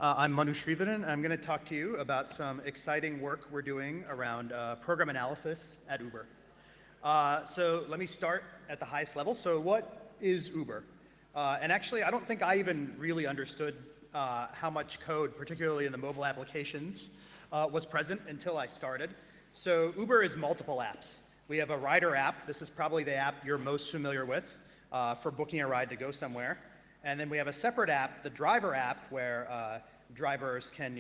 I'm Manu Sridharan. I'm going to talk to you about some exciting work we're doing around program analysis at Uber. So let me start at the highest level. So what is Uber? And actually, I don't think I even really understood how much code, particularly in the mobile applications, was present until I started. So Uber is multiple apps. We have a rider app. This is probably the app you're most familiar with for booking a ride to go somewhere. And then we have a separate app, the driver app, where drivers can,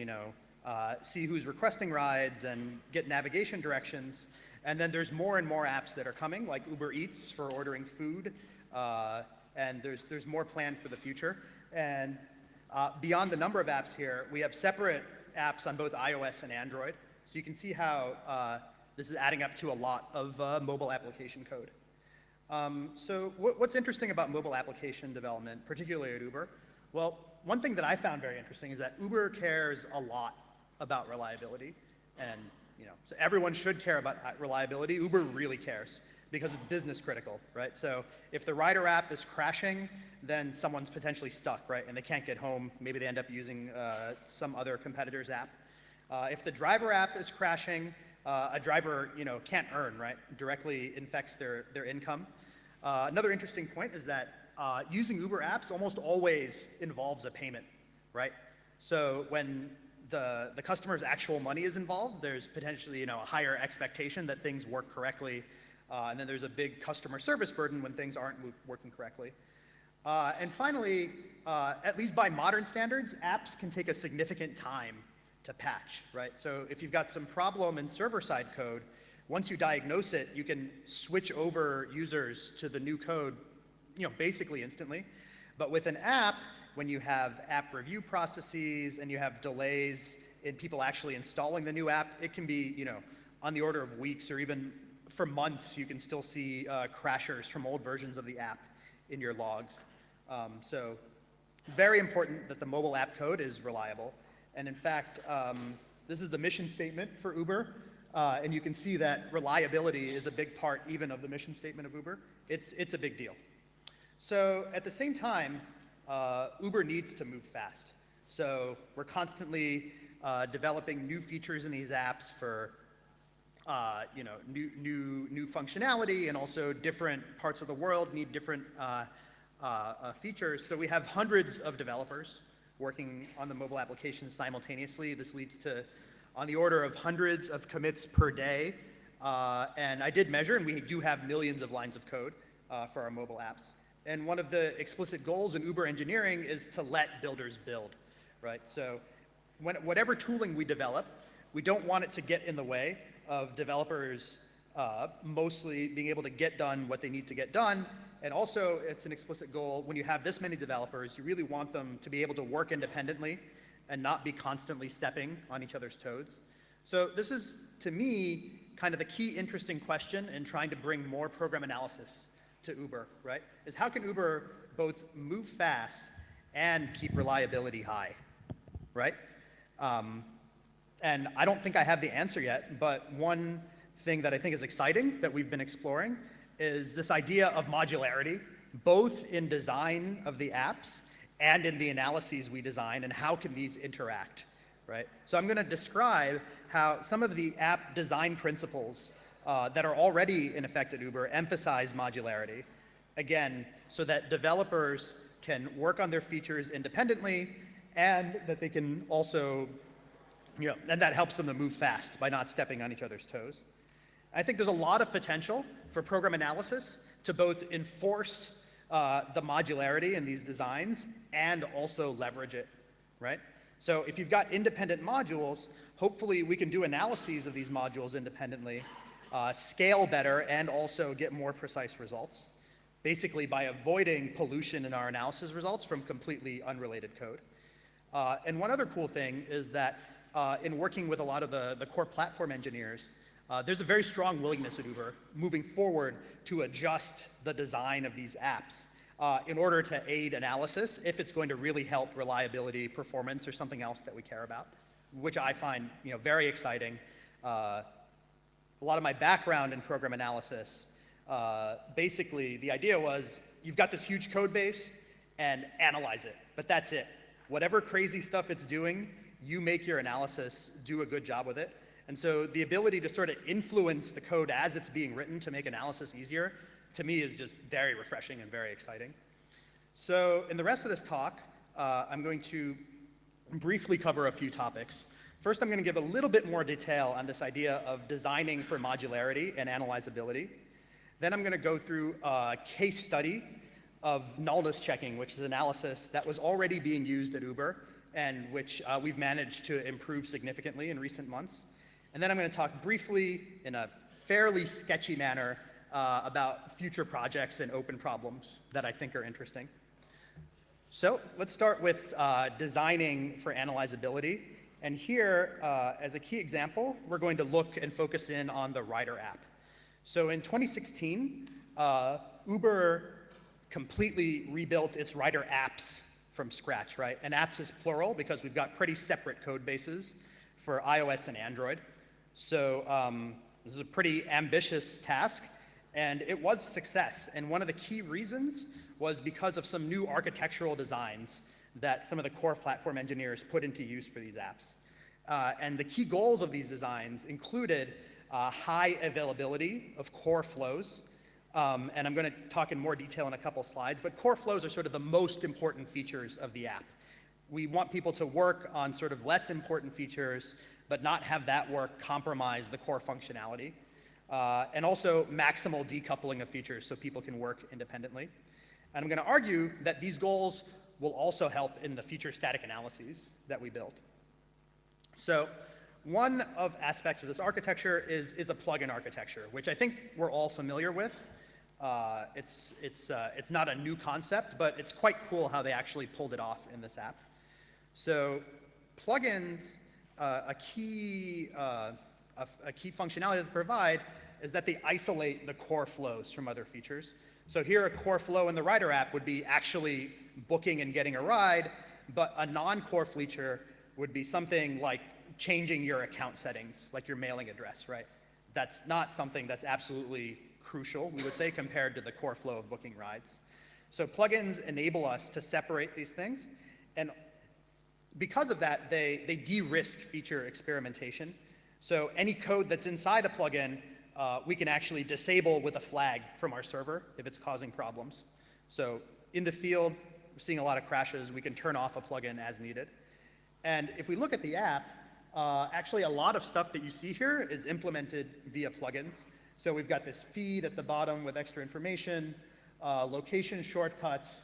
see who's requesting rides and get navigation directions. And then there's more and more apps that are coming, like Uber Eats for ordering food. And there's more planned for the future. And beyond the number of apps here, we have separate apps on both iOS and Android. So you can see how this is adding up to a lot of mobile application code. So what's interesting about mobile application development, particularly at Uber? Well, one thing that I found very interesting is that Uber cares a lot about reliability. And so everyone should care about reliability. Uber really cares because it's business critical, right? So if the rider app is crashing, then someone's potentially stuck, right? And they can't get home. Maybe they end up using some other competitor's app. If the driver app is crashing, a driver can't earn, right? Directly infects their income. Another interesting point is that using Uber apps almost always involves a payment, right? So when the customer's actual money is involved, there's potentially a higher expectation that things work correctly, and then there's a big customer service burden when things aren't working correctly. And finally, at least by modern standards, apps can take a significant time to patch, right? So if you've got some problem in server-side code, once you diagnose it, you can switch over users to the new code, basically instantly. But with an app, when you have app review processes and you have delays in people actually installing the new app, it can be, on the order of weeks or even for months. You can still see crashers from old versions of the app in your logs. So very important that the mobile app code is reliable. And in fact, this is the mission statement for Uber. And you can see that reliability is a big part even of the mission statement of Uber. It's a big deal. So at the same time, Uber needs to move fast. So we're constantly developing new features in these apps for new functionality, and also different parts of the world need different features. So we have hundreds of developers working on the mobile applications simultaneously. This leads to on the order of hundreds of commits per day. And I did measure, and we do have millions of lines of code for our mobile apps. And one of the explicit goals in Uber engineering is to let builders build, right? So whatever tooling we develop, we don't want it to get in the way of developers mostly being able to get done what they need to get done. And also, it's an explicit goal, when you have this many developers, you really want them to be able to work independently and not be constantly stepping on each other's toes. So this is, to me, kind of the key interesting question in trying to bring more program analysis to Uber, right? Is how can Uber both move fast and keep reliability high, right? And I don't think I have the answer yet, but one thing that I think is exciting that we've been exploring is this idea of modularity, both in design of the apps and in the analyses we design, and how can these interact, right? So I'm going to describe how some of the app design principles that are already in effect at Uber emphasize modularity, again, so that developers can work on their features independently, and that they can also, and that helps them to move fast by not stepping on each other's toes. I think there's a lot of potential for program analysis to both enforce the modularity in these designs and also leverage it, right? So if you've got independent modules, hopefully we can do analyses of these modules independently, scale better, and also get more precise results, basically by avoiding pollution in our analysis results from completely unrelated code. And one other cool thing is that in working with a lot of the core platform engineers, there's a very strong willingness at Uber moving forward to adjust the design of these apps in order to aid analysis if it's going to really help reliability, performance, or something else that we care about, which I find very exciting. A lot of my background in program analysis, basically the idea was you've got this huge code base and analyze it, but that's it. whatever crazy stuff it's doing, you make your analysis do a good job with it. And so the ability to sort of influence the code as it's being written to make analysis easier, to me, is just very refreshing and very exciting. So in the rest of this talk, I'm going to briefly cover a few topics. First, I'm going to give a little bit more detail on this idea of designing for modularity and analyzability. Then I'm going to go through a case study of nullness checking, which is analysis that was already being used at Uber and which we've managed to improve significantly in recent months. And then I'm going to talk briefly in a fairly sketchy manner about future projects and open problems that I think are interesting. So let's start with designing for analyzability. And here, as a key example, we're going to look and focus in on the Rider app. So in 2016, Uber completely rebuilt its Rider apps from scratch, right? And apps is plural because we've got pretty separate code bases for iOS and Android. So this is a pretty ambitious task, and it was a success. And one of the key reasons was because of some new architectural designs that some of the core platform engineers put into use for these apps. And the key goals of these designs included high availability of core flows. And I'm going to talk in more detail in a couple slides, but core flows are sort of the most important features of the app. We want people to work on sort of less important features, but not have that work compromise the core functionality. And also maximal decoupling of features so people can work independently. And I'm going to argue that these goals will also help in the future static analyses that we build. So one of aspects of this architecture is a plugin architecture, which I think we're all familiar with. It's not a new concept, but it's quite cool how they actually pulled it off in this app. So plugins, a key functionality that they provide is that they isolate the core flows from other features. So here, a core flow in the Rider app would be actually booking and getting a ride, but a non-core feature would be something like changing your account settings, like your mailing address, right? That's not something that's absolutely crucial, we would say, compared to the core flow of booking rides. So plugins enable us to separate these things, and because of that, they de-risk feature experimentation. So any code that's inside a plugin, we can actually disable with a flag from our server if it's causing problems. So in the field, we're seeing a lot of crashes. We can turn off a plugin as needed. And if we look at the app, actually a lot of stuff that you see here is implemented via plugins. So we've got this feed at the bottom with extra information, location shortcuts,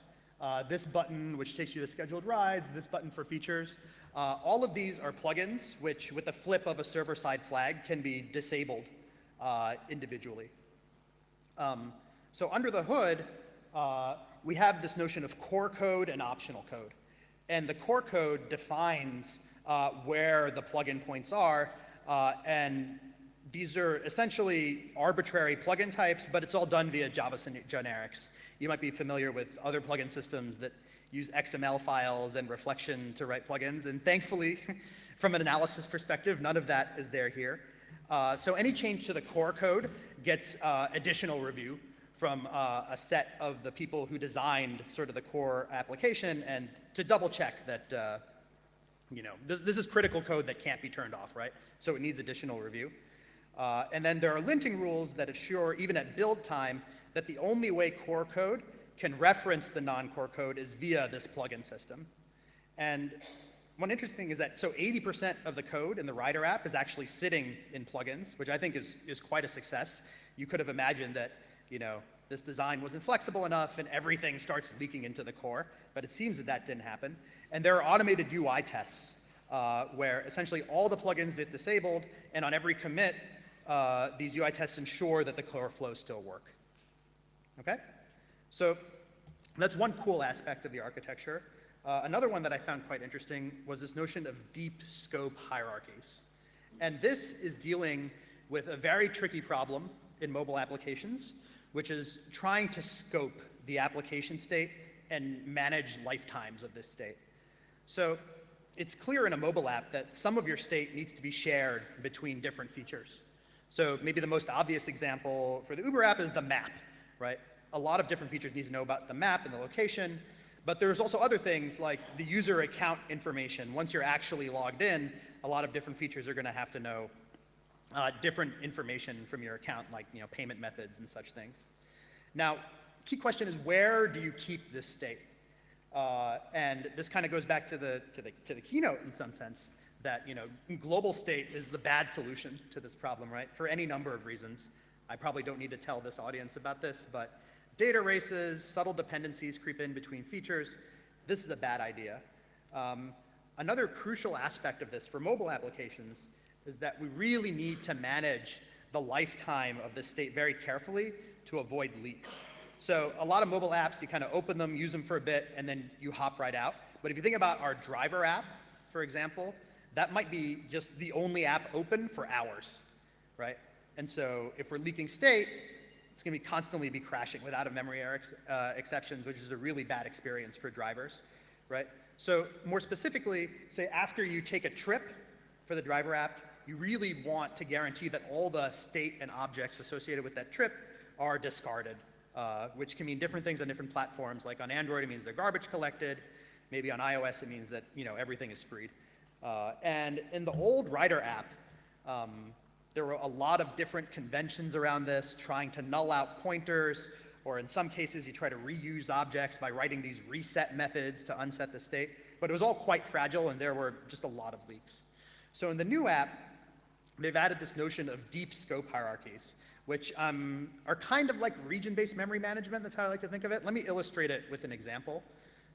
this button which takes you to scheduled rides, this button for features. All of these are plugins which, with a flip of a server-side flag, can be disabled individually. So under the hood, we have this notion of core code and optional code. And the core code defines where the plugin points are, and these are essentially arbitrary plugin types, but it's all done via Java generics. You might be familiar with other plugin systems that use XML files and reflection to write plugins, and thankfully, from an analysis perspective, none of that is there here. So any change to the core code gets additional review from a set of the people who designed sort of the core application, and to double check that this is critical code that can't be turned off, right? So it needs additional review. And then there are linting rules that assure, even at build time, that the only way core code can reference the non-core code is via this plugin system. And one interesting thing is that, so 80% of the code in the Rider app is actually sitting in plugins, which I think is quite a success. You could have imagined that, this design wasn't flexible enough and everything starts leaking into the core, but it seems that that didn't happen. And there are automated UI tests where essentially all the plugins get disabled, and on every commit, these UI tests ensure that the core flows still work. Okay? So that's one cool aspect of the architecture. Another one that I found quite interesting was this notion of deep scope hierarchies. And this is dealing with a very tricky problem in mobile applications, which is trying to scope the application state and manage lifetimes of this state. So it's clear in a mobile app that some of your state needs to be shared between different features. So maybe the most obvious example for the Uber app is the map, right? A lot of different features need to know about the map and the location, But there's also other things like the user account information. Once you're actually logged in, a lot of different features are going to have to know different information from your account, like payment methods and such things. Now, key question is, where do you keep this state? And this kind of goes back to the keynote in some sense, that global state is the bad solution to this problem, right? For any number of reasons. I probably don't need to tell this audience about this, but data races, subtle dependencies creep in between features. This is a bad idea. Another crucial aspect of this for mobile applications is that we really need to manage the lifetime of this state very carefully to avoid leaks. So a lot of mobile apps, you kind of open them, use them for a bit, and then you hop right out. But if you think about our driver app, for example, that might be just the only app open for hours, right? And so if we're leaking state, it's going to constantly be crashing without a memory error exceptions, which is a really bad experience for drivers, right? So more specifically, say after you take a trip for the driver app, you really want to guarantee that all the state and objects associated with that trip are discarded, which can mean different things on different platforms. Like on Android, it means they're garbage collected. Maybe on iOS, it means that everything is freed. And in the old Rider app, there were a lot of different conventions around this, trying to null out pointers, or in some cases, you try to reuse objects by writing these reset methods to unset the state. But it was all quite fragile, and there were just a lot of leaks. So in the new app, they've added this notion of deep scope hierarchies, which are kind of like region-based memory management. That's how I like to think of it. Let me illustrate it with an example.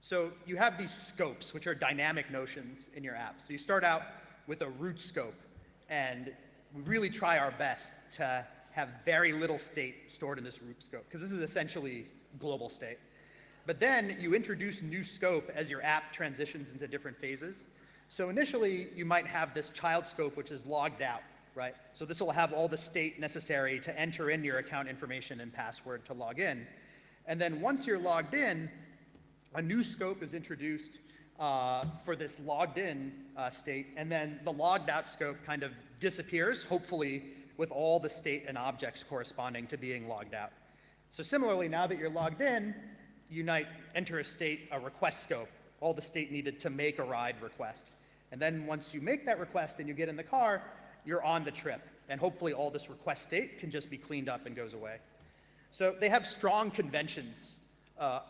So you have these scopes, which are dynamic notions in your app. So you start out with a root scope, and we really try our best to have very little state stored in this root scope, because this is essentially global state. But then you introduce new scope as your app transitions into different phases. So initially, you might have this child scope, which is logged out, right? So this will have all the state necessary to enter in your account information and password to log in. And then once you're logged in, a new scope is introduced for this logged in state, and then the logged out scope kind of disappears, hopefully with all the state and objects corresponding to being logged out. So similarly, now that you're logged in, you might enter a request scope, all the state needed to make a ride request. And then once you make that request and you get in the car, you're on the trip. And hopefully all this request state can just be cleaned up and goes away. So they have strong conventions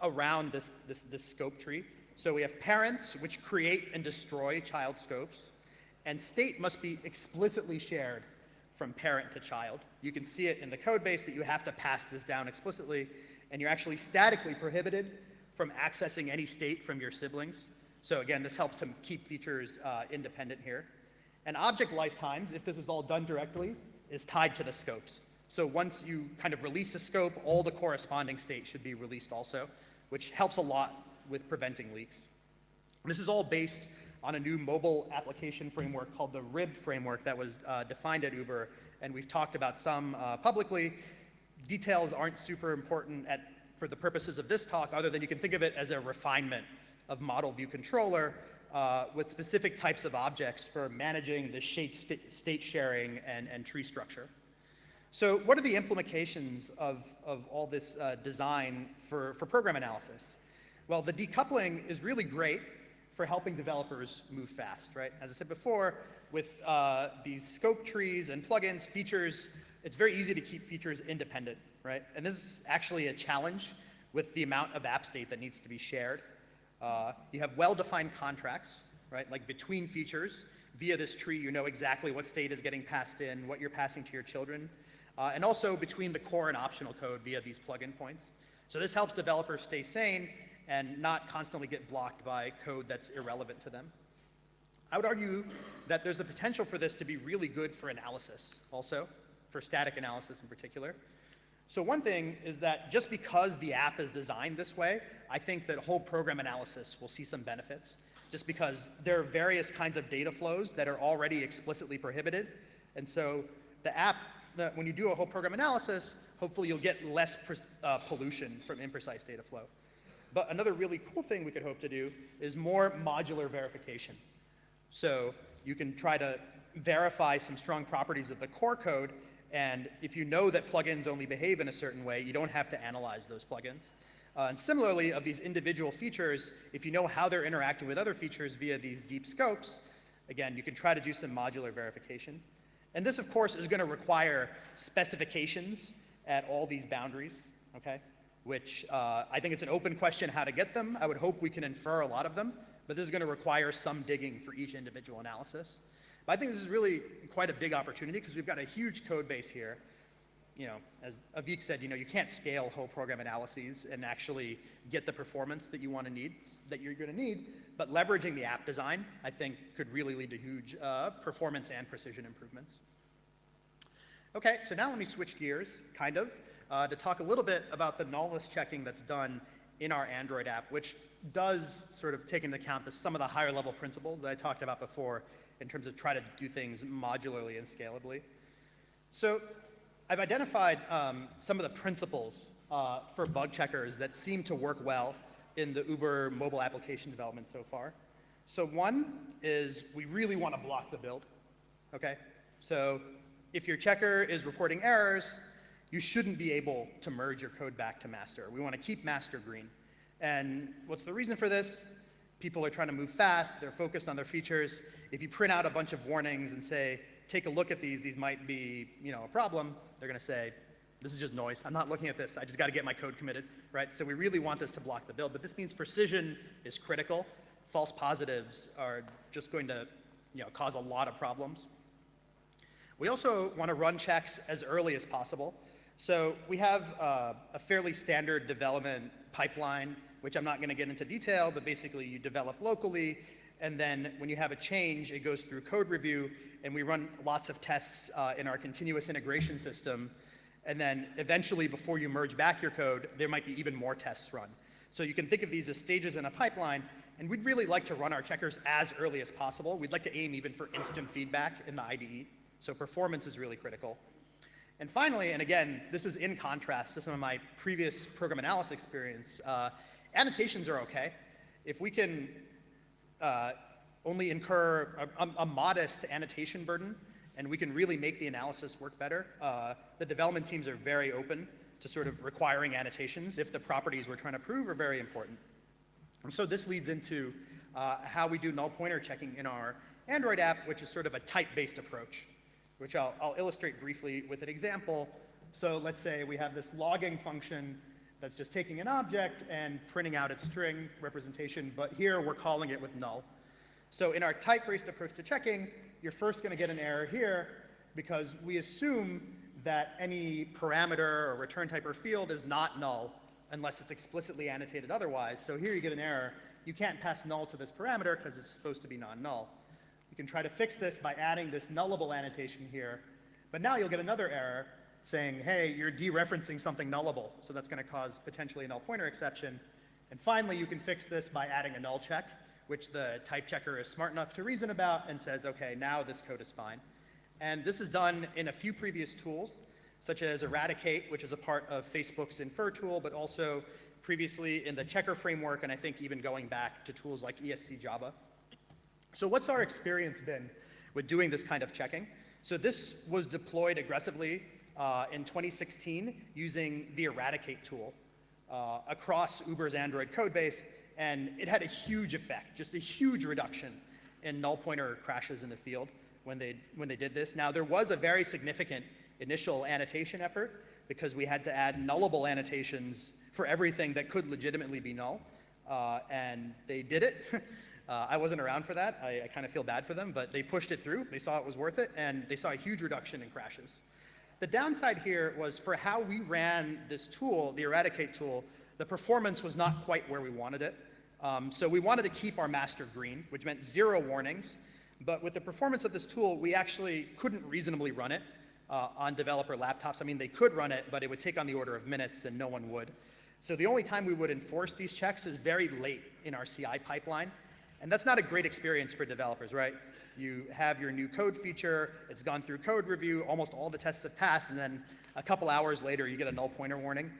around this scope tree. So we have parents, which create and destroy child scopes, and state must be explicitly shared from parent to child. You can see it in the code base that you have to pass this down explicitly, and you're actually statically prohibited from accessing any state from your siblings. So again, this helps to keep features independent here. And object lifetimes, if this is all done directly, is tied to the scopes. So once you kind of release a scope, all the corresponding state should be released also, which helps a lot with preventing leaks. This is all based on a new mobile application framework called the RIB framework that was defined at Uber, and we've talked about some publicly. Details aren't super important for the purposes of this talk, other than you can think of it as a refinement of model view controller with specific types of objects for managing the state sharing and tree structure. So what are the implications of all this design for program analysis? Well, the decoupling is really great for helping developers move fast, right? As I said before, with these scope trees and plugins, features, it's very easy to keep features independent, right? And this is actually a challenge with the amount of app state that needs to be shared. You have well-defined contracts, right? Like between features. Via this tree, you know exactly what state is getting passed in, what you're passing to your children. And also between the core and optional code via these plugin points. So this helps developers stay sane and not constantly get blocked by code that's irrelevant to them. I would argue that there's a potential for this to be really good for analysis also, for static analysis in particular. So one thing is that just because the app is designed this way, I think that whole program analysis will see some benefits, just because there are various kinds of data flows that are already explicitly prohibited. And so the app, when you do a whole program analysis, hopefully you'll get less pollution from imprecise data flow. But another really cool thing we could hope to do is more modular verification. So you can try to verify some strong properties of the core code, and if you know that plugins only behave in a certain way, you don't have to analyze those plugins. And similarly, of these individual features, if you know how they're interacting with other features via these deep scopes, again, you can try to do some modular verification. And this, of course, is going to require specifications at all these boundaries, okay? Which I think it's an open question how to get them. I would hope we can infer a lot of them, but this is going to require some digging for each individual analysis. But I think this is really quite a big opportunity because we've got a huge code base here. You know, as Avik said, you know, you can't scale whole program analyses and actually get the performance that you want to need, that you're going to need, but leveraging the app design, I think, could really lead to huge performance and precision improvements. Okay, so now let me switch gears, kind of, to talk a little bit about the nullness checking that's done in our Android app, which does sort of take into account some of the higher level principles that I talked about before in terms of try to do things modularly and scalably. So I've identified some of the principles for bug checkers that seem to work well in the Uber mobile application development so far. So one is we really want to block the build, okay? So if your checker is reporting errors, you shouldn't be able to merge your code back to master. We want to keep master green. And what's the reason for this? People are trying to move fast, they're focused on their features. If you print out a bunch of warnings and say, take a look at these might be, you know, a problem, they're going to say, this is just noise. I'm not looking at this. I just got to get my code committed, right? So we really want this to block the build, but this means precision is critical. False positives are just going to, you know, cause a lot of problems. We also want to run checks as early as possible. So we have a fairly standard development pipeline, which I'm not going to get into detail, but basically you develop locally, and then when you have a change, it goes through code review, and we run lots of tests in our continuous integration system. And then eventually, before you merge back your code, there might be even more tests run. So you can think of these as stages in a pipeline, and we'd really like to run our checkers as early as possible. We'd like to aim even for instant feedback in the IDE. So performance is really critical. And finally, and again, this is in contrast to some of my previous program analysis experience, annotations are okay. If we can only incur a modest annotation burden, and we can really make the analysis work better, the development teams are very open to sort of requiring annotations if the properties we're trying to prove are very important. And so this leads into how we do null pointer checking in our Android app, which is sort of a type-based approach, which I'll illustrate briefly with an example. So let's say we have this logging function that's just taking an object and printing out its string representation, but here we're calling it with null. So in our type-based approach to checking, you're first going to get an error here because we assume that any parameter or return type or field is not null unless it's explicitly annotated otherwise. So here you get an error. You can't pass null to this parameter because it's supposed to be non-null. You can try to fix this by adding this nullable annotation here, but now you'll get another error saying, hey, you're dereferencing something nullable, so that's going to cause potentially a null pointer exception. And finally, you can fix this by adding a null check, which the type checker is smart enough to reason about and says, okay, now this code is fine. And this is done in a few previous tools, such as Eradicate, which is a part of Facebook's Infer tool, but also previously in the checker framework, and I think even going back to tools like ESC Java. So what's our experience been with doing this kind of checking? So this was deployed aggressively in 2016 using the Eradicate tool across Uber's Android code base, and it had a huge effect, just a huge reduction in null pointer crashes in the field when they did this. Now, there was a very significant initial annotation effort because we had to add nullable annotations for everything that could legitimately be null, and they did it. I wasn't around for that. I kind of feel bad for them, but they pushed it through. They saw it was worth it, and they saw a huge reduction in crashes. The downside here was for how we ran this tool, the Eradicate tool, the performance was not quite where we wanted it. So we wanted to keep our master green, which meant 0 warnings. But with the performance of this tool, we actually couldn't reasonably run it on developer laptops. I mean, they could run it, but it would take on the order of minutes, and no one would. So the only time we would enforce these checks is very late in our CI pipeline. And that's not a great experience for developers, right? You have your new code feature, it's gone through code review, almost all the tests have passed, and then a couple hours later, you get a null pointer warning.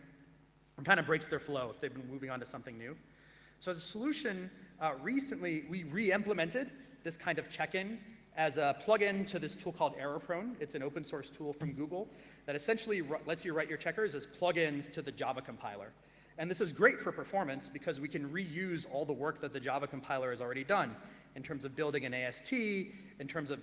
It kind of breaks their flow if they've been moving on to something new. So as a solution, recently we re-implemented this kind of check-in as a plugin to this tool called ErrorProne. It's an open source tool from Google that essentially lets you write your checkers as plugins to the Java compiler. And this is great for performance because we can reuse all the work that the Java compiler has already done in terms of building an AST, in terms of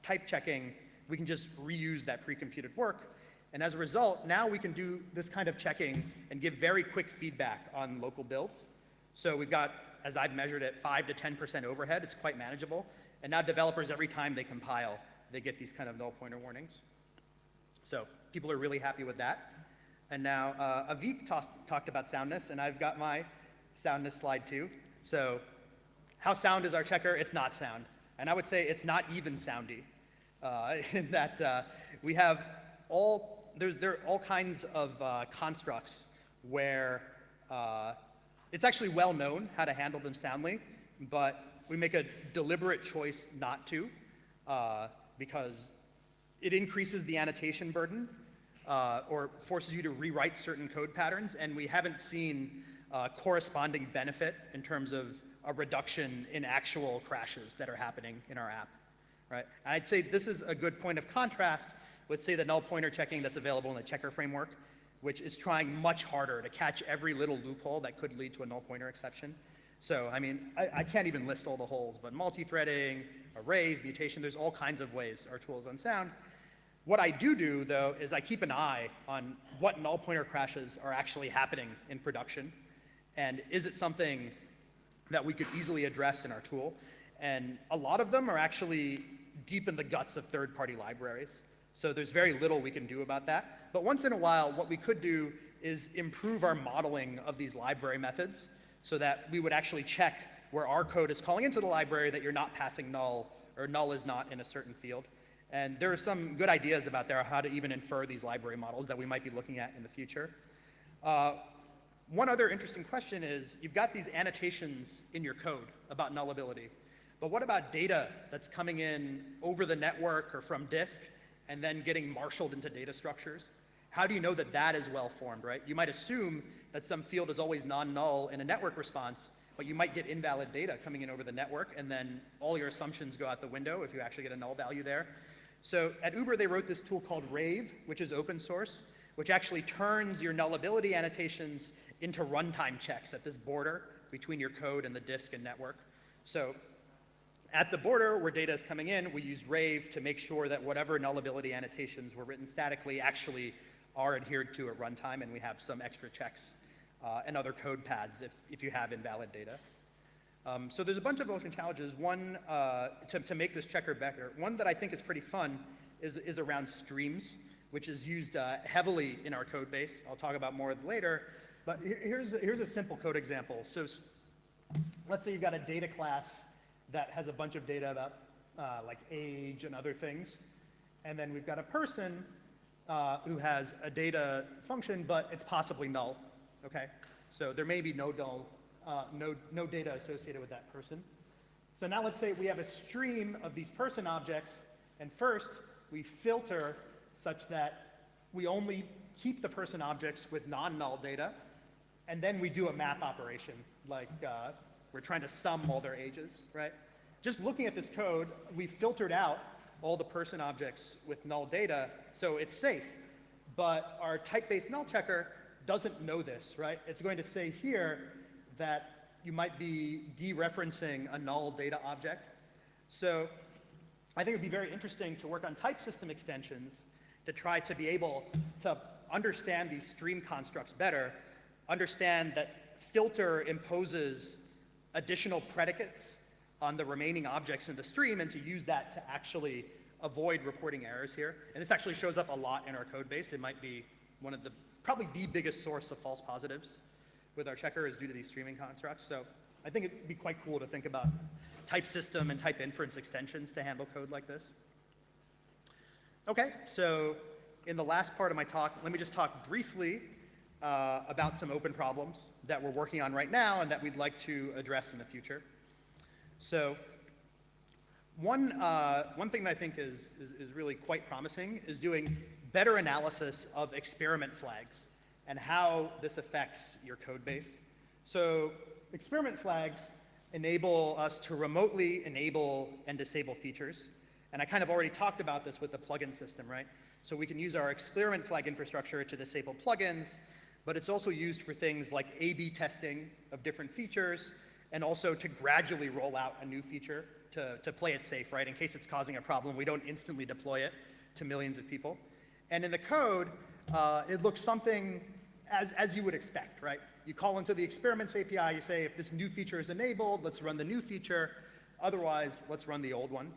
type checking. We can just reuse that pre-computed work. And as a result, now we can do this kind of checking and give very quick feedback on local builds. So we've got, as I've measured it, 5 to 10% overhead. It's quite manageable. And now developers, every time they compile, they get these kind of null pointer warnings. So people are really happy with that. And now Avik talked about soundness, and I've got my soundness slide too. So how sound is our checker? It's not sound. And I would say it's not even soundy, in that we have there are all kinds of constructs where it's actually well known how to handle them soundly, but we make a deliberate choice not to because it increases the annotation burden or forces you to rewrite certain code patterns, and we haven't seen corresponding benefit in terms of a reduction in actual crashes that are happening in our app, right? And I'd say this is a good point of contrast with, say, the null pointer checking that's available in the checker framework, which is trying much harder to catch every little loophole that could lead to a null pointer exception. So, I mean, I can't even list all the holes, but multi-threading, arrays, mutation, there's all kinds of ways our tool is unsound. What I do, though, is I keep an eye on what null pointer crashes are actually happening in production, and is it something that we could easily address in our tool. And a lot of them are actually deep in the guts of third-party libraries. So there's very little we can do about that. But once in a while, what we could do is improve our modeling of these library methods so that we would actually check where our code is calling into the library that you're not passing null, or null is not in a certain field. And there are some good ideas about there how to even infer these library models that we might be looking at in the future. One other interesting question is, you've got these annotations in your code about nullability, but what about data that's coming in over the network or from disk and then getting marshaled into data structures? How do you know that that is well formed, right? You might assume that some field is always non-null in a network response, but you might get invalid data coming in over the network, and then all your assumptions go out the window if you actually get a null value there. So at Uber, they wrote this tool called Rave, which is open source, which actually turns your nullability annotations into runtime checks at this border between your code and the disk and network. So at the border where data is coming in, we use Rave to make sure that whatever nullability annotations were written statically actually are adhered to at runtime, and we have some extra checks and other code pads if you have invalid data. So there's a bunch of open challenges. One, to make this checker better, one that I think is pretty fun is around streams, which is used heavily in our code base. I'll talk about more later. But here's a simple code example. So let's say you've got a data class that has a bunch of data about like age and other things. And then we've got a person who has a data function, but it's possibly null, okay? So there may be no data associated with that person. So now let's say we have a stream of these person objects, and first we filter such that we only keep the person objects with non-null data, and then we do a map operation, like we're trying to sum all their ages, right? Just looking at this code, we filtered out all the person objects with null data, so it's safe. But our type-based null checker doesn't know this, right? It's going to say here that you might be dereferencing a null data object. So I think it would be very interesting to work on type system extensions to try to be able to understand these stream constructs better, understand that filter imposes additional predicates on the remaining objects in the stream, and to use that to actually avoid reporting errors here. And this actually shows up a lot in our code base. It might be one of the, probably the biggest source of false positives with our checker is due to these streaming constructs. So I think it'd be quite cool to think about type system and type inference extensions to handle code like this. Okay, so in the last part of my talk, let me just talk briefly about some open problems that we're working on right now and that we'd like to address in the future. So one thing that I think is really quite promising is doing better analysis of experiment flags and how this affects your code base. So experiment flags enable us to remotely enable and disable features. And I kind of already talked about this with the plugin system, right? So we can use our experiment flag infrastructure to disable plugins. But it's also used for things like A/B testing of different features, and also to gradually roll out a new feature to play it safe, right? In case it's causing a problem, we don't instantly deploy it to millions of people. And in the code, it looks something as you would expect, right? You call into the experiments API, you say, if this new feature is enabled, let's run the new feature. Otherwise, let's run the old one.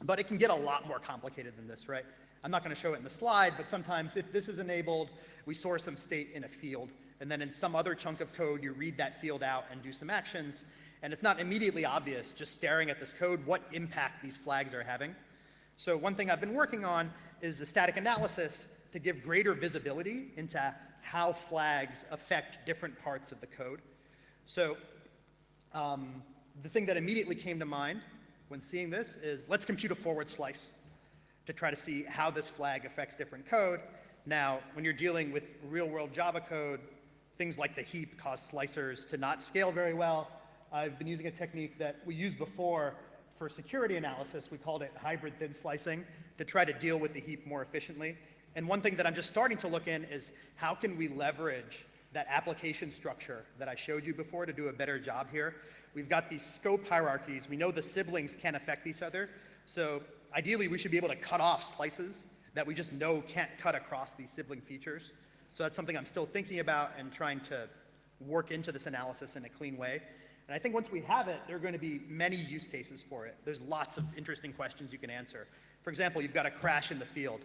But it can get a lot more complicated than this, right? I'm not going to show it in the slide, but sometimes if this is enabled, we store some state in a field. And then in some other chunk of code, you read that field out and do some actions. And it's not immediately obvious, just staring at this code, what impact these flags are having. So one thing I've been working on is a static analysis to give greater visibility into how flags affect different parts of the code. So the thing that immediately came to mind when seeing this is, let's compute a forward slice to try to see how this flag affects different code. Now, when you're dealing with real-world Java code, things like the heap cause slicers to not scale very well. I've been using a technique that we used before for security analysis. We called it hybrid thin slicing to try to deal with the heap more efficiently. And one thing that I'm just starting to look in is how can we leverage that application structure that I showed you before to do a better job here. We've got these scope hierarchies. We know the siblings can't affect each other. So ideally, we should be able to cut off slices that we just know can't cut across these sibling features. So that's something I'm still thinking about and trying to work into this analysis in a clean way. And I think once we have it, there are going to be many use cases for it. There's lots of interesting questions you can answer. For example, you've got a crash in the field.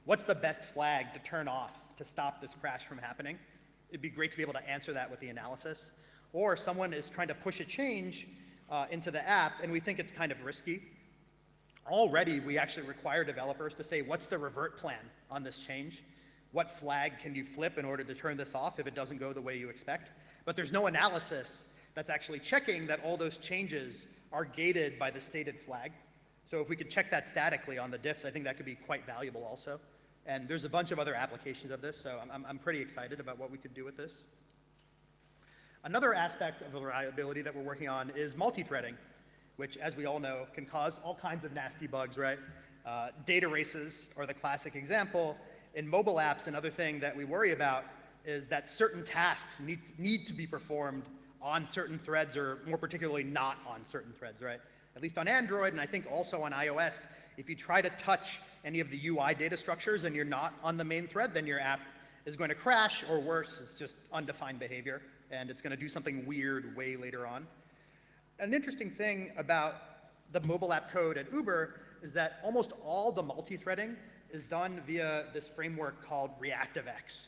What's the best flag to turn off to stop this crash from happening? It'd be great to be able to answer that with the analysis. Or someone is trying to push a change into the app, and we think it's kind of risky. Already, we actually require developers to say, what's the revert plan on this change? What flag can you flip in order to turn this off if it doesn't go the way you expect? But there's no analysis that's actually checking that all those changes are gated by the stated flag. So if we could check that statically on the diffs, I think that could be quite valuable also. And there's a bunch of other applications of this, so I'm pretty excited about what we could do with this. Another aspect of reliability that we're working on is multi-threading, which, as we all know, can cause all kinds of nasty bugs, right? Data races are the classic example. In mobile apps, another thing that we worry about is that certain tasks need to be performed on certain threads, or more particularly not on certain threads, right? At least on Android, and I think also on iOS, if you try to touch any of the UI data structures and you're not on the main thread, then your app is going to crash, or worse, it's just undefined behavior, and it's going to do something weird way later on. An interesting thing about the mobile app code at Uber is that almost all the multi-threading is done via this framework called ReactiveX.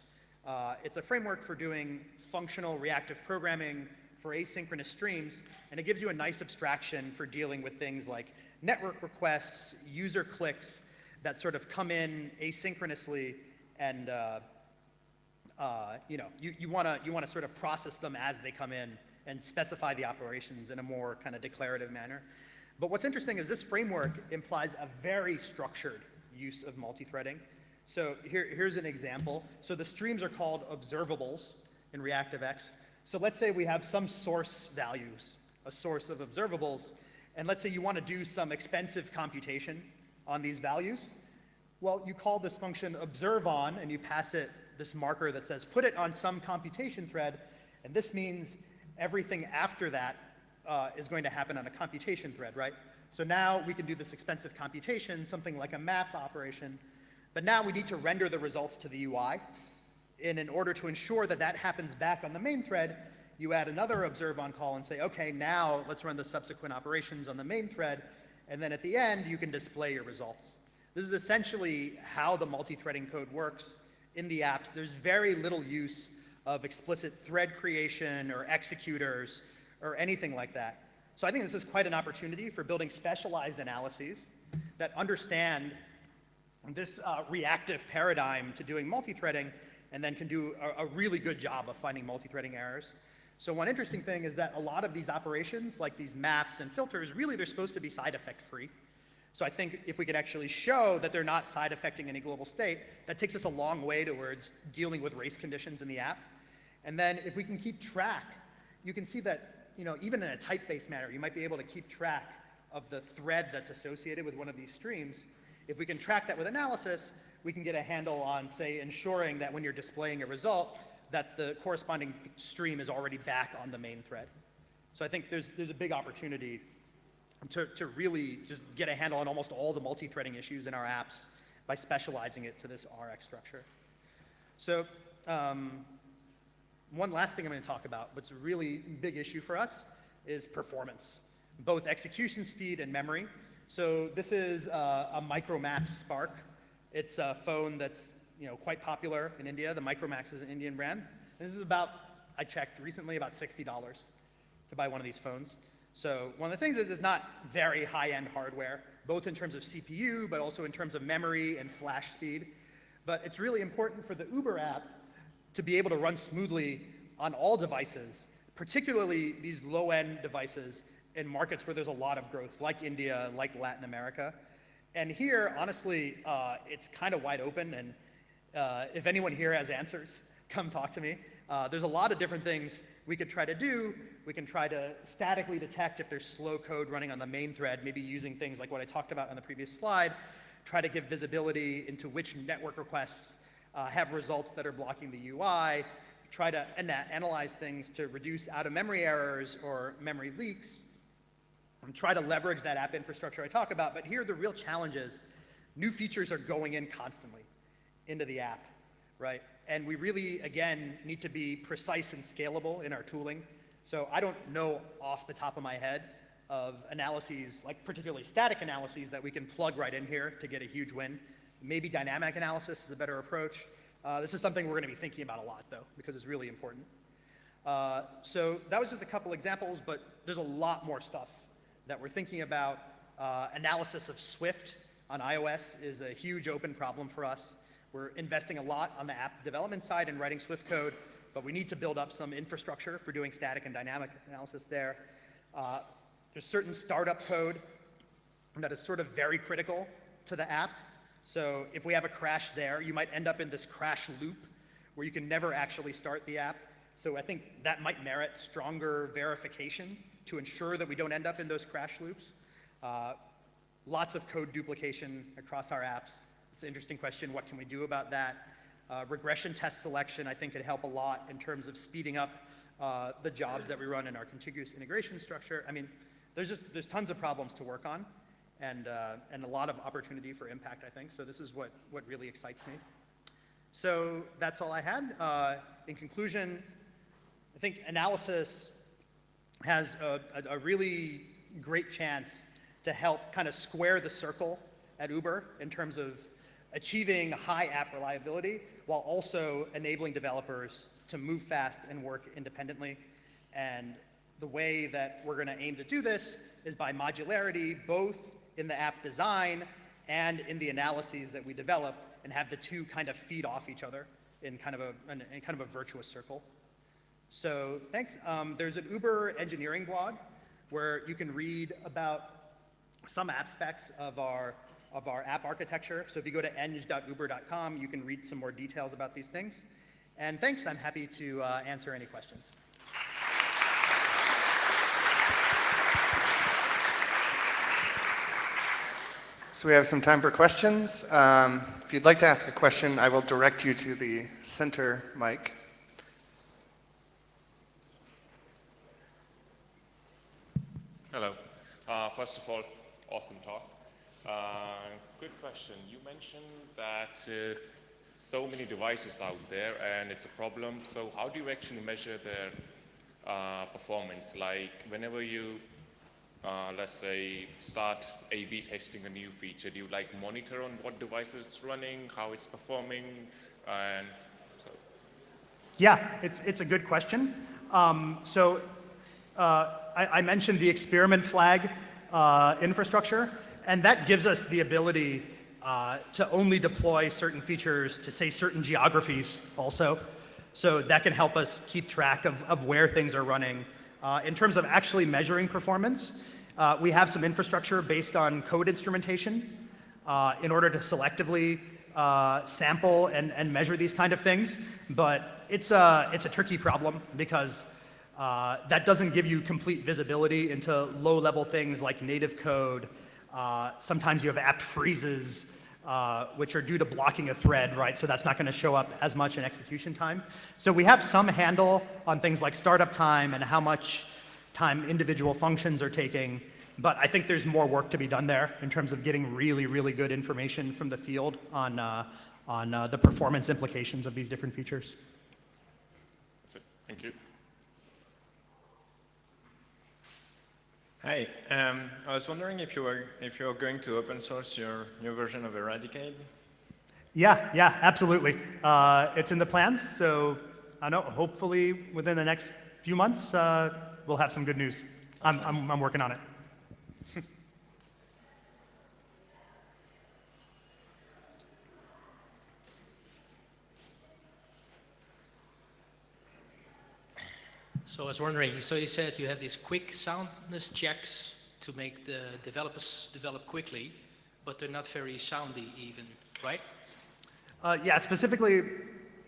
It's a framework for doing functional reactive programming for asynchronous streams, and it gives you a nice abstraction for dealing with things like network requests, user clicks that sort of come in asynchronously, and you want to sort of process them as they come in and specify the operations in a more kind of declarative manner. But what's interesting is this framework implies a very structured use of multi-threading. So here's an example. So the streams are called observables in ReactiveX. So let's say we have some source values, a source of observables, and let's say you want to do some expensive computation on these values. Well, you call this function observeOn, and you pass it this marker that says put it on some computation thread, and this means everything after that is going to happen on a computation thread, right? So now we can do this expensive computation, something like a map operation, but now we need to render the results to the UI. And in order to ensure that that happens back on the main thread, you add another observeOn call and say, okay, now let's run the subsequent operations on the main thread, and then at the end, you can display your results. This is essentially how the multi-threading code works in the apps. There's very little use of explicit thread creation or executors or anything like that. So I think this is quite an opportunity for building specialized analyses that understand this reactive paradigm to doing multi-threading, and then can do a really good job of finding multi-threading errors. So one interesting thing is that a lot of these operations, like these maps and filters, really they're supposed to be side effect free. So I think if we could actually show that they're not side affecting any global state, that takes us a long way towards dealing with race conditions in the app. And then if we can keep track, you can see that even in a type-based manner, you might be able to keep track of the thread that's associated with one of these streams. If we can track that with analysis, we can get a handle on, say, ensuring that when you're displaying a result, that the corresponding stream is already back on the main thread. So I think there's a big opportunity to really just get a handle on almost all the multi-threading issues in our apps by specializing it to this Rx structure. So one last thing I'm going to talk about, what's a really big issue for us, is performance, both execution speed and memory. So this is a Micromax Spark. It's a phone that's quite popular in India. The Micromax is an Indian brand. This is about, I checked recently, about $60 to buy one of these phones. So one of the things is it's not very high-end hardware, both in terms of CPU, but also in terms of memory and flash speed. But it's really important for the Uber app to be able to run smoothly on all devices, particularly these low-end devices in markets where there's a lot of growth, like India, like Latin America. And here, honestly, it's kind of wide open, and if anyone here has answers, come talk to me. There's a lot of different things we could try to do. We can try to statically detect if there's slow code running on the main thread, maybe using things like what I talked about on the previous slide, try to give visibility into which network requests have results that are blocking the UI, try to analyze things to reduce out-of-memory errors or memory leaks, and try to leverage that app infrastructure I talk about. But here the real challenge is new features are going in constantly into the app, right? And we really, again, need to be precise and scalable in our tooling. So I don't know off the top of my head of analyses, like particularly static analyses, that we can plug right in here to get a huge win. Maybe dynamic analysis is a better approach. This is something we're going to be thinking about a lot, though, because it's really important. So that was just a couple examples, but there's a lot more stuff that we're thinking about. Analysis of Swift on iOS is a huge open problem for us. We're investing a lot on the app development side and writing Swift code, but we need to build up some infrastructure for doing static and dynamic analysis there. There's certain startup code that is sort of very critical to the app. So if we have a crash there, you might end up in this crash loop where you can never actually start the app. So I think that might merit stronger verification to ensure that we don't end up in those crash loops. Lots of code duplication across our apps. It's an interesting question. What can we do about that? Regression test selection, I think, could help a lot in terms of speeding up the jobs that we run in our contiguous integration structure. I mean, there's tons of problems to work on, and a lot of opportunity for impact, I think. So this is what really excites me. So that's all I had. In conclusion, I think analysis has a really great chance to help kind of square the circle at Uber in terms of achieving high app reliability while also enabling developers to move fast and work independently. And the way that we're going to aim to do this is by modularity, both in the app design and in the analyses that we develop, and have the two kind of feed off each other in kind of a virtuous circle. So thanks. There's an Uber engineering blog where you can read about some aspects of our app architecture. So if you go to eng.uber.com, you can read some more details about these things. And thanks, I'm happy to answer any questions. So we have some time for questions. If you'd like to ask a question, I will direct you to the center mic. Hello. First of all, awesome talk. Good question. You mentioned that so many devices out there and it's a problem. So how do you actually measure their performance? Like whenever you, let's say, start A/B testing a new feature, do you like monitor on what device it's running, how it's performing, and so? Yeah, it's a good question. I mentioned the experiment flag infrastructure, and that gives us the ability to only deploy certain features to, say, certain geographies also. So that can help us keep track of where things are running. In terms of actually measuring performance, we have some infrastructure based on code instrumentation in order to selectively sample and measure these kind of things. But it's a tricky problem because that doesn't give you complete visibility into low-level things like native code. Sometimes you have app freezes. which are due to blocking a thread, right? So that's not going to show up as much in execution time. So we have some handle on things like startup time and how much time individual functions are taking, but I think there's more work to be done there in terms of getting really, really good information from the field on the performance implications of these different features. That's it. Thank you. Hi, I was wondering if you're going to open source your new version of Eradicate. Yeah, absolutely. It's in the plans, so I know hopefully within the next few months we'll have some good news. Awesome. I'm working on it. So I was wondering, so you said you have these quick soundness checks to make the developers develop quickly, but they're not very soundy even, right? Yeah, specifically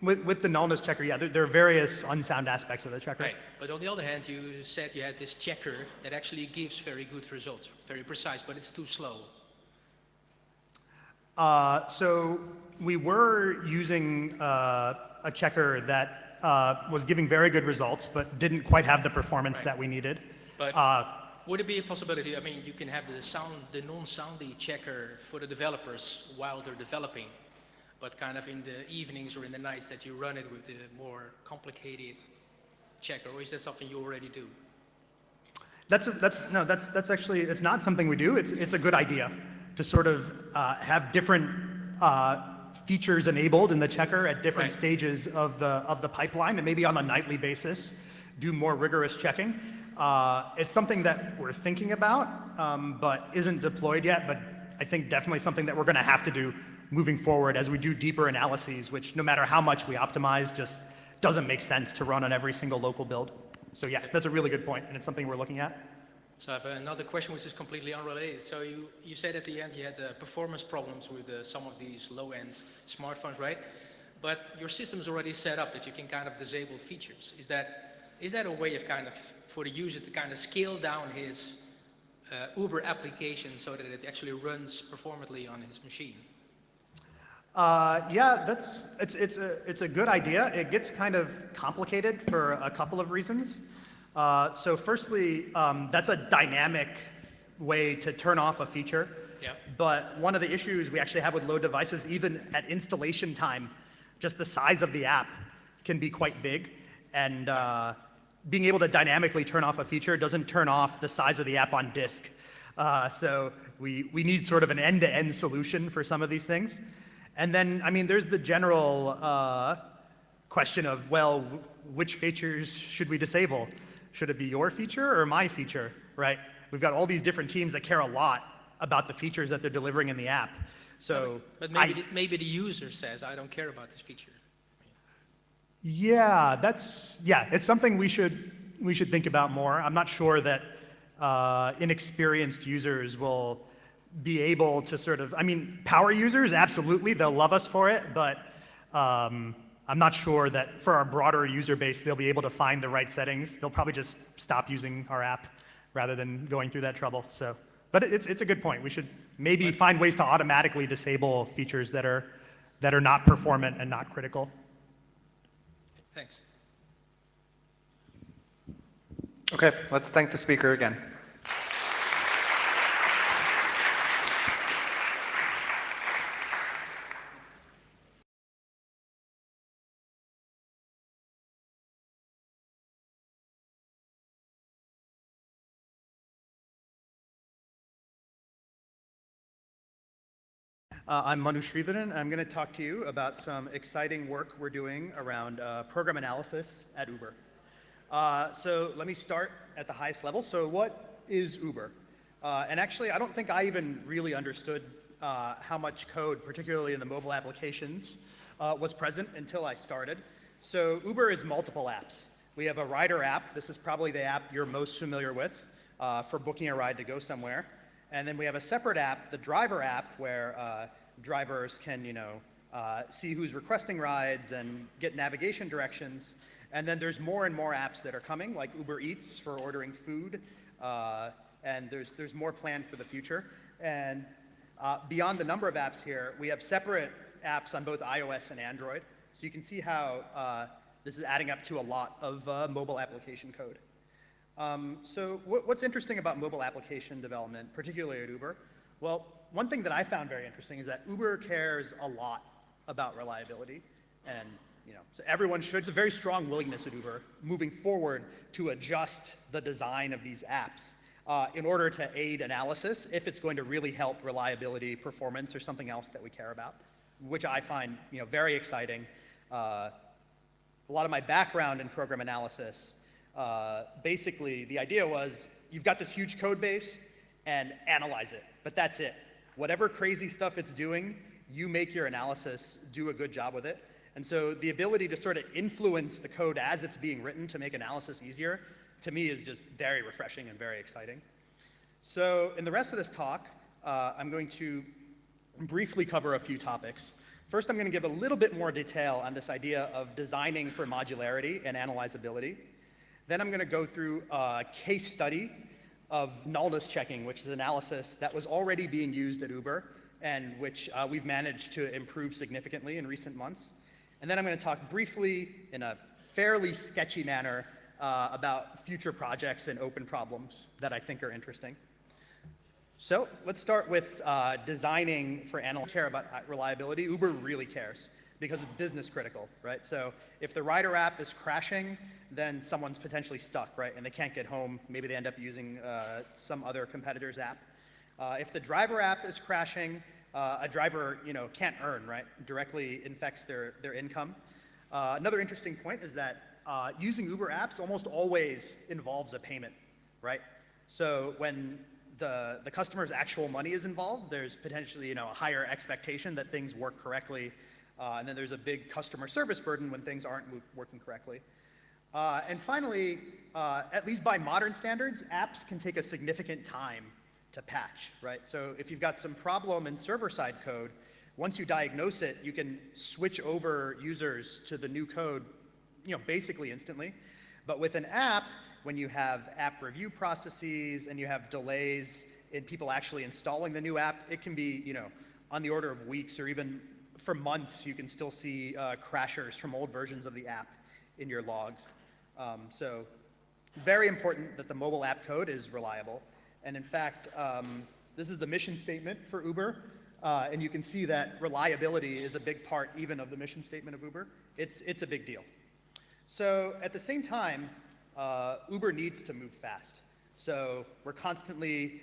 with the nullness checker, yeah, there are various unsound aspects of the checker. Right, but on the other hand, you said you had this checker that actually gives very good results, very precise, but it's too slow. So we were using a checker that was giving very good results, but didn't quite have the performance that we needed. But would it be a possibility? I mean, you can have the non-soundy checker for the developers while they're developing, but kind of in the evenings or in the nights that you run it with the more complicated checker, or is that something you already do? That's actually, it's not something we do. It's a good idea to sort of have different features enabled in the checker at different stages of the pipeline, and maybe on a nightly basis do more rigorous checking. It's something that we're thinking about, but isn't deployed yet, but I think definitely something that we're going to have to do moving forward as we do deeper analyses, which no matter how much we optimize, just doesn't make sense to run on every single local build. So yeah, that's a really good point, and it's something we're looking at. So I have another question which is completely unrelated. So you said at the end you had performance problems with some of these low-end smartphones, right? But your system's already set up that you can kind of disable features. Is that a way of kind of, for the user to kind of scale down his Uber application so that it actually runs performantly on his machine? Yeah, it's a good idea. It gets kind of complicated for a couple of reasons. So firstly, that's a dynamic way to turn off a feature. Yeah. But one of the issues we actually have with load devices, even at installation time, just the size of the app can be quite big. And being able to dynamically turn off a feature doesn't turn off the size of the app on disk. So we need sort of an end-to-end solution for some of these things. And then, I mean, there's the general question of, well, which features should we disable? Should it be your feature or my feature, right? We've got all these different teams that care a lot about the features that they're delivering in the app. So, but maybe the user says, I don't care about this feature. Yeah, it's something we should think about more. I'm not sure that inexperienced users will be able to sort of, I mean, power users, absolutely, they'll love us for it, but I'm not sure that for our broader user base, they'll be able to find the right settings. They'll probably just stop using our app rather than going through that trouble. So, but it's a good point. We should maybe find ways to automatically disable features that are not performant and not critical. Thanks. Okay, let's thank the speaker again. I'm Manu Sridharan. I'm going to talk to you about some exciting work we're doing around program analysis at Uber. So let me start at the highest level. So what is Uber? And actually, I don't think I even really understood how much code, particularly in the mobile applications, was present until I started. So Uber is multiple apps. We have a rider app. This is probably the app you're most familiar with for booking a ride to go somewhere. And then we have a separate app, the driver app, where drivers can, see who's requesting rides and get navigation directions. And then there's more and more apps that are coming, like Uber Eats for ordering food. And there's more planned for the future. And Beyond the number of apps here, we have separate apps on both iOS and Android. So you can see how this is adding up to a lot of mobile application code. So what's interesting about mobile application development, particularly at Uber? Well, one thing that I found very interesting is that Uber cares a lot about reliability, and so everyone should. It's a very strong willingness at Uber moving forward to adjust the design of these apps in order to aid analysis if it's going to really help reliability, performance, or something else that we care about, which I find very exciting. A lot of my background in program analysis, basically the idea was you've got this huge code base and analyze it, but that's it. Whatever crazy stuff it's doing, you make your analysis do a good job with it. And so the ability to sort of influence the code as it's being written to make analysis easier, to me, is just very refreshing and very exciting. So in the rest of this talk, I'm going to briefly cover a few topics. First, I'm going to give a little bit more detail on this idea of designing for modularity and analyzability. Then I'm going to go through a case study of nullness checking, which is analysis that was already being used at Uber and which we've managed to improve significantly in recent months. And then I'm going to talk briefly in a fairly sketchy manner about future projects and open problems that I think are interesting. So let's start with designing for analysts. Care about reliability. Uber really cares because it's business critical, right? So if the rider app is crashing, then someone's potentially stuck, right? And they can't get home. Maybe they end up using some other competitor's app. If the driver app is crashing, a driver can't earn, right? Directly infects their income. Another interesting point is that using Uber apps almost always involves a payment, right? So when the customer's actual money is involved, there's potentially a higher expectation that things work correctly, and then there's a big customer service burden when things aren't working correctly. And finally, at least by modern standards, apps can take a significant time to patch, right? So if you've got some problem in server-side code, once you diagnose it, you can switch over users to the new code, basically instantly. But with an app, when you have app review processes and you have delays in people actually installing the new app, it can be, on the order of weeks or even for months. You can still see crashers from old versions of the app in your logs. So very important that the mobile app code is reliable. And in fact, this is the mission statement for Uber. And you can see that reliability is a big part even of the mission statement of Uber. It's a big deal. So at the same time, Uber needs to move fast. So we're constantly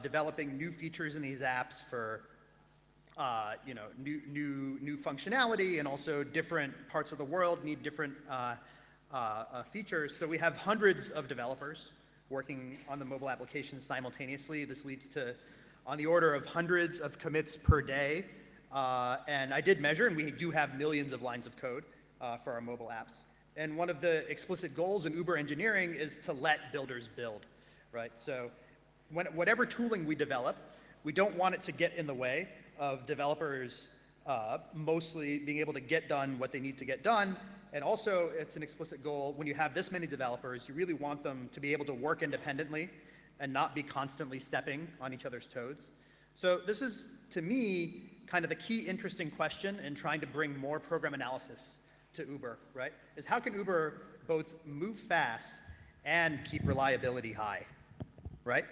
developing new features in these apps for new functionality, and also different parts of the world need different features. So we have hundreds of developers working on the mobile applications simultaneously. This leads to on the order of hundreds of commits per day. And I did measure, and we do have millions of lines of code for our mobile apps. And one of the explicit goals in Uber engineering is to let builders build, right? So whatever tooling we develop, we don't want it to get in the way of developers mostly being able to get done what they need to get done. And also, it's an explicit goal, when you have this many developers, you really want them to be able to work independently and not be constantly stepping on each other's toes. So this is, to me, kind of the key interesting question in trying to bring more program analysis to Uber, right? Is how can Uber both move fast and keep reliability high, right?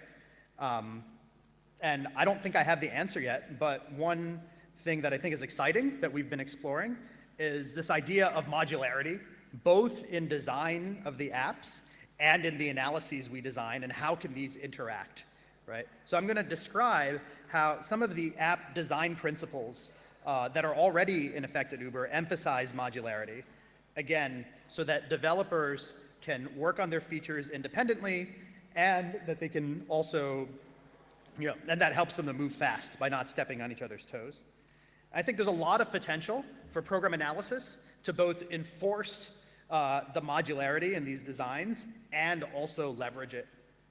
And I don't think I have the answer yet, but one thing that I think is exciting that we've been exploring is this idea of modularity, both in design of the apps and in the analyses we design, and how can these interact, right? So I'm going to describe how some of the app design principles that are already in effect at Uber emphasize modularity, again, so that developers can work on their features independently, and that they can also, and that helps them to move fast by not stepping on each other's toes. I think there's a lot of potential for program analysis to both enforce the modularity in these designs and also leverage it,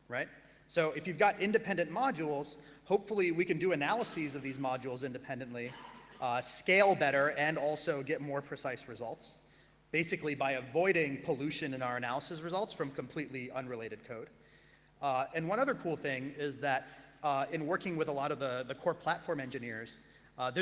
right? So if you've got independent modules, hopefully we can do analyses of these modules independently, scale better, and also get more precise results, basically by avoiding pollution in our analysis results from completely unrelated code. And one other cool thing is that in working with a lot of the core platform engineers, there's